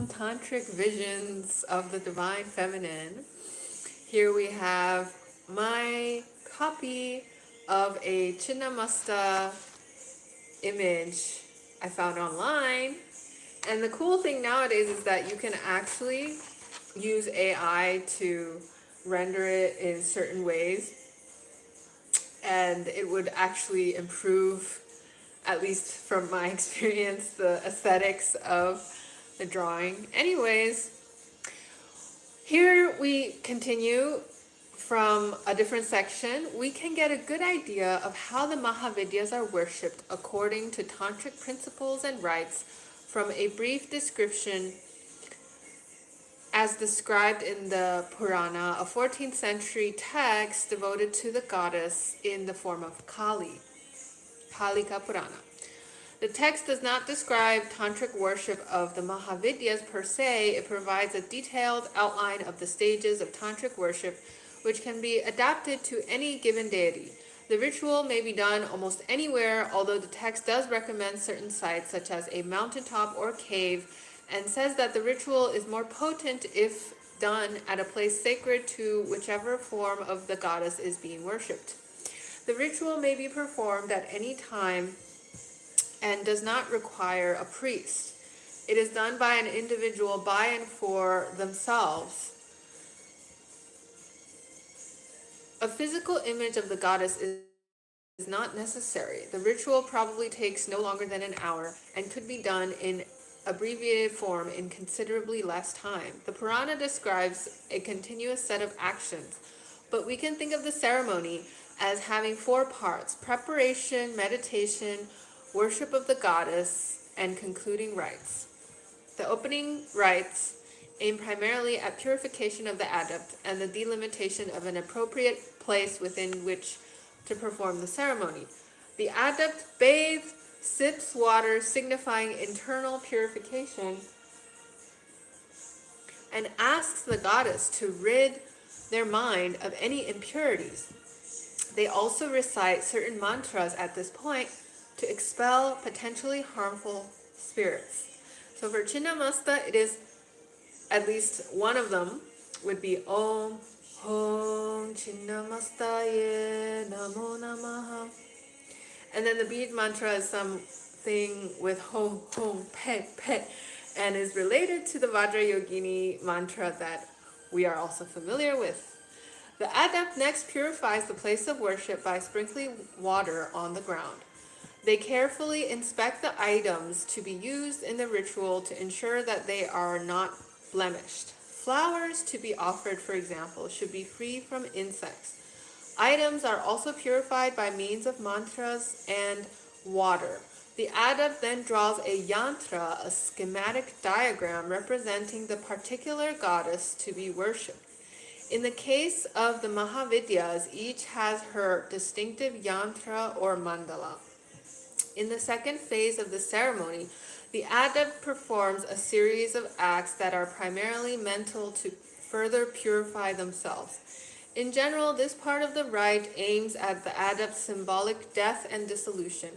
Tantric Visions of the Divine Feminine. Here we have my copy of a Chinnamasta image I found online. And the cool thing nowadays is that you can actually use AI to render it in certain ways, and it would actually improve, at least from my experience, the aesthetics of the drawing. Anyways, here we continue from a different section. We can get a good idea of how the Mahavidyas are worshipped according to tantric principles and rites from a brief description as described in the Purana, a 14th century text devoted to the goddess in the form of Kali, Kalika Purana. The text does not describe tantric worship of the Mahavidyas per se. It provides a detailed outline of the stages of tantric worship, which can be adapted to any given deity. The ritual may be done almost anywhere, although the text does recommend certain sites such as a mountaintop or cave, and says that the ritual is more potent if done at a place sacred to whichever form of the goddess is being worshipped. The ritual may be performed at any time and does not require a priest. It is done by an individual by and for themselves. A physical image of the goddess is not necessary. The ritual probably takes no longer than an hour and could be done in abbreviated form in considerably less time. The Purana describes a continuous set of actions, but we can think of the ceremony as having 4 parts: preparation, meditation, worship of the goddess, and concluding rites. The opening rites aim primarily at purification of the adept and the delimitation of an appropriate place within which to perform the ceremony. The adept bathes, sips water, signifying internal purification, and asks the goddess to rid their mind of any impurities. They also recite certain mantras at this point to expel potentially harmful spirits. So for Chinnamasta, it is at least one of them would be Om Chinnamastaye Namo Namaha. And then the bead mantra is something with Hom Pet Pet, and is related to the Vajrayogini mantra that we are also familiar with. The adept next purifies the place of worship by sprinkling water on the ground. They carefully inspect the items to be used in the ritual to ensure that they are not blemished. Flowers to be offered, for example, should be free from insects. Items are also purified by means of mantras and water. The adept then draws a yantra, a schematic diagram representing the particular goddess to be worshipped. In the case of the Mahavidyas, each has her distinctive yantra or mandala. In the second phase of the ceremony, the adept performs a series of acts that are primarily mental to further purify themselves. In general, this part of the rite aims at the adept's symbolic death and dissolution.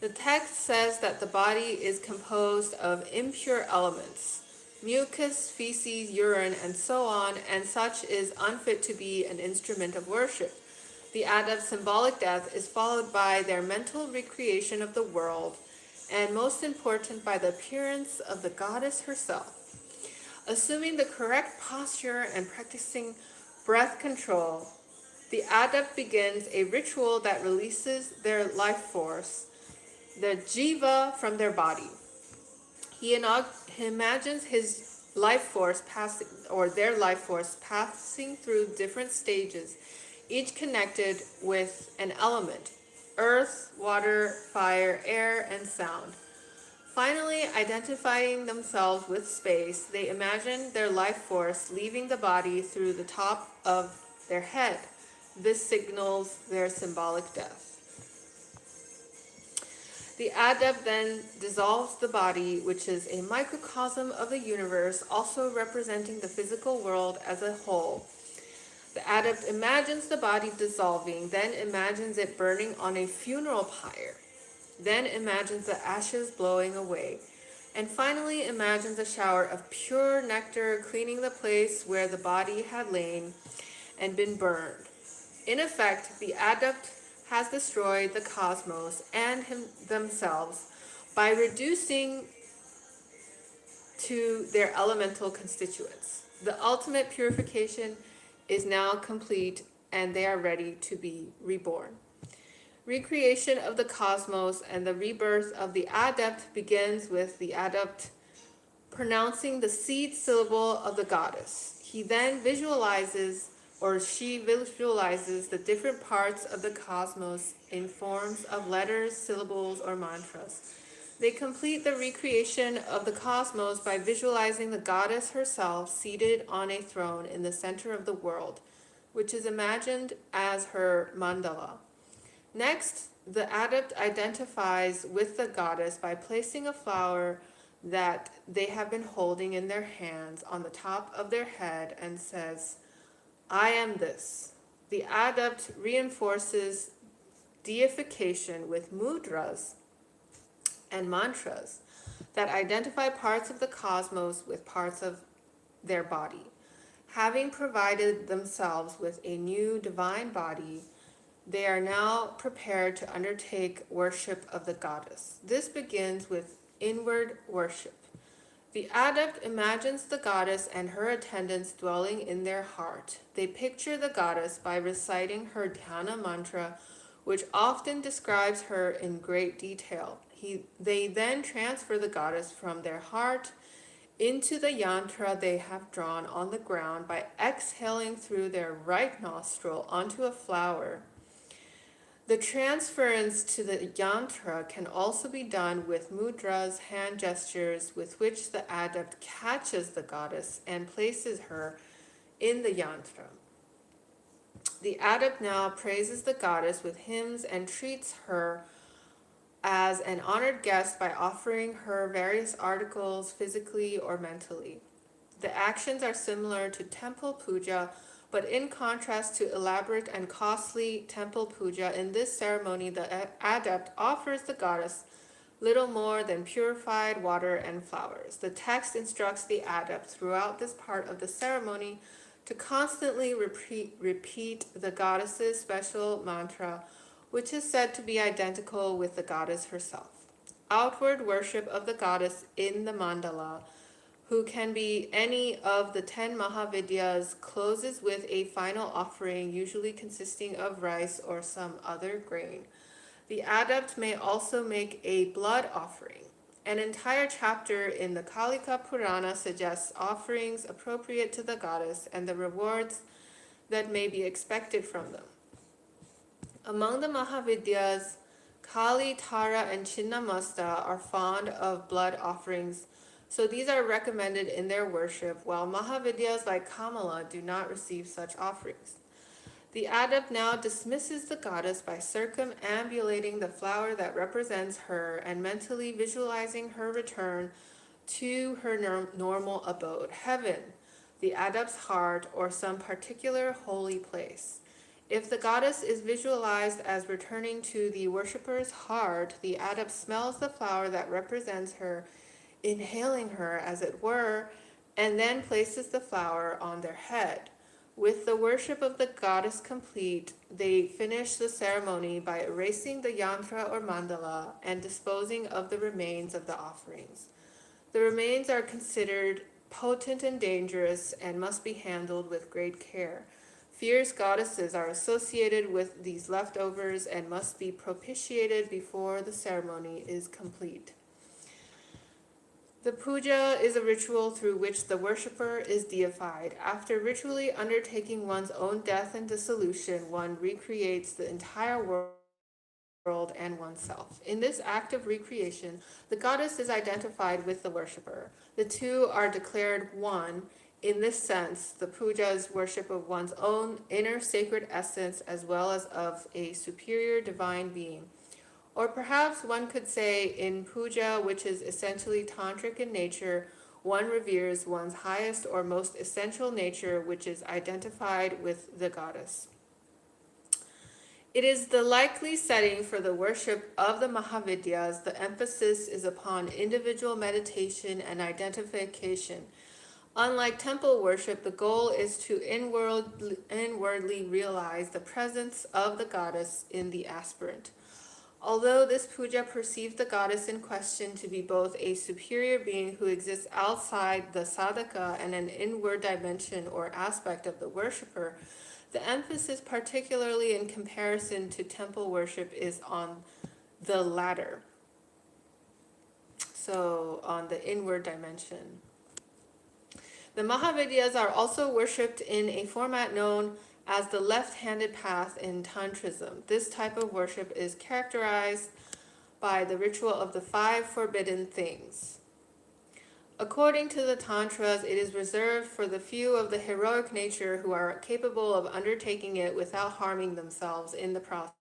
The text says that the body is composed of impure elements, mucus, feces, urine, and so on, and such is unfit to be an instrument of worship. The adept's symbolic death is followed by their mental recreation of the world, and most important, by the appearance of the goddess herself. Assuming the correct posture and practicing breath control, the adept begins a ritual that releases their life force, the jiva, from their body. He imagines his life force passing, or their life force passing through different stages, each connected with an element: earth, water, fire, air, and sound. Finally, identifying themselves with space, they imagine their life force leaving the body through the top of their head. This signals their symbolic death. The adept then dissolves the body, which is a microcosm of the universe, also representing the physical world as a whole. The adept imagines the body dissolving, then imagines it burning on a funeral pyre, then imagines the ashes blowing away. and finally imagines a shower of pure nectar cleaning the place where the body had lain and been burned. In effect, the adept has destroyed the cosmos and themselves by reducing to their elemental constituents. The ultimate purification is now complete and they are ready to be reborn. Recreation of the cosmos and the rebirth of the adept begins with the adept pronouncing the seed syllable of the goddess. He then visualizes, or she visualizes, the different parts of the cosmos in forms of letters, syllables, or mantras. They complete the recreation of the cosmos by visualizing the goddess herself seated on a throne in the center of the world, which is imagined as her mandala. Next, the adept identifies with the goddess by placing a flower that they have been holding in their hands on the top of their head and says, "I am this." The adept reinforces deification with mudras and mantras that identify parts of the cosmos with parts of their body. Having provided themselves with a new divine body, they are now prepared to undertake worship of the goddess. This begins with inward worship. The adept imagines the goddess and her attendants dwelling in their heart. They picture the goddess by reciting her dhyana mantra, which often describes her in great detail. They then transfer the goddess from their heart into the yantra they have drawn on the ground by exhaling through their right nostril onto a flower. The transference to the yantra can also be done with mudras, hand gestures, with which the adept catches the goddess and places her in the yantra. The adept now praises the goddess with hymns and treats her as an honored guest by offering her various articles physically or mentally. The actions are similar to temple puja, but in contrast to elaborate and costly temple puja, in this ceremony the adept offers the goddess little more than purified water and flowers. The text instructs the adept throughout this part of the ceremony to constantly repeat the goddess's special mantra, which is said to be identical with the goddess herself. Outward worship of the goddess in the mandala, who can be any of the 10 Mahavidyas, closes with a final offering, usually consisting of rice or some other grain. The adept may also make a blood offering. An entire chapter in the Kalika Purana suggests offerings appropriate to the goddess and the rewards that may be expected from them. Among the Mahavidyas, Kali, Tara, and Chinnamasta are fond of blood offerings, so these are recommended in their worship, while Mahavidyas like Kamala do not receive such offerings. The adept now dismisses the goddess by circumambulating the flower that represents her and mentally visualizing her return to her normal abode, heaven, the adept's heart, or some particular holy place. If the goddess is visualized as returning to the worshipper's heart, the adept smells the flower that represents her, inhaling her as it were, and then places the flower on their head. With the worship of the goddess complete, they finish the ceremony by erasing the yantra or mandala and disposing of the remains of the offerings. The remains are considered potent and dangerous and must be handled with great care. Fierce goddesses are associated with these leftovers and must be propitiated before the ceremony is complete. The puja is a ritual through which the worshipper is deified. After ritually undertaking one's own death and dissolution, one recreates the entire world and oneself. In this act of recreation, the goddess is identified with the worshipper. The two are declared one. In this sense, the puja is worship of one's own inner sacred essence as well as of a superior divine being. Or perhaps one could say in puja, which is essentially tantric in nature, one reveres one's highest or most essential nature, which is identified with the goddess. It is the likely setting for the worship of the Mahavidyas. The emphasis is upon individual meditation and identification. Unlike temple worship, the goal is to inwardly realize the presence of the goddess in the aspirant. Although this puja perceives the goddess in question to be both a superior being who exists outside the sadhaka and an inward dimension or aspect of the worshipper, the emphasis, particularly in comparison to temple worship, is on the latter. So, on the inward dimension. The Mahavidyas are also worshipped in a format known as the left-handed path in Tantrism. This type of worship is characterized by the ritual of the 5 forbidden things. According to the Tantras, it is reserved for the few of the heroic nature who are capable of undertaking it without harming themselves in the process.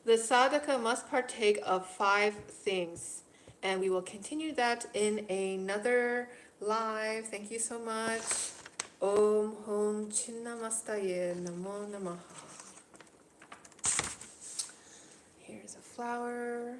The sadhaka must partake of 5 things, and we will continue that in another live. Thank you so much. Om Hom Chinnamastaye Namo Namaha. Here's a flower.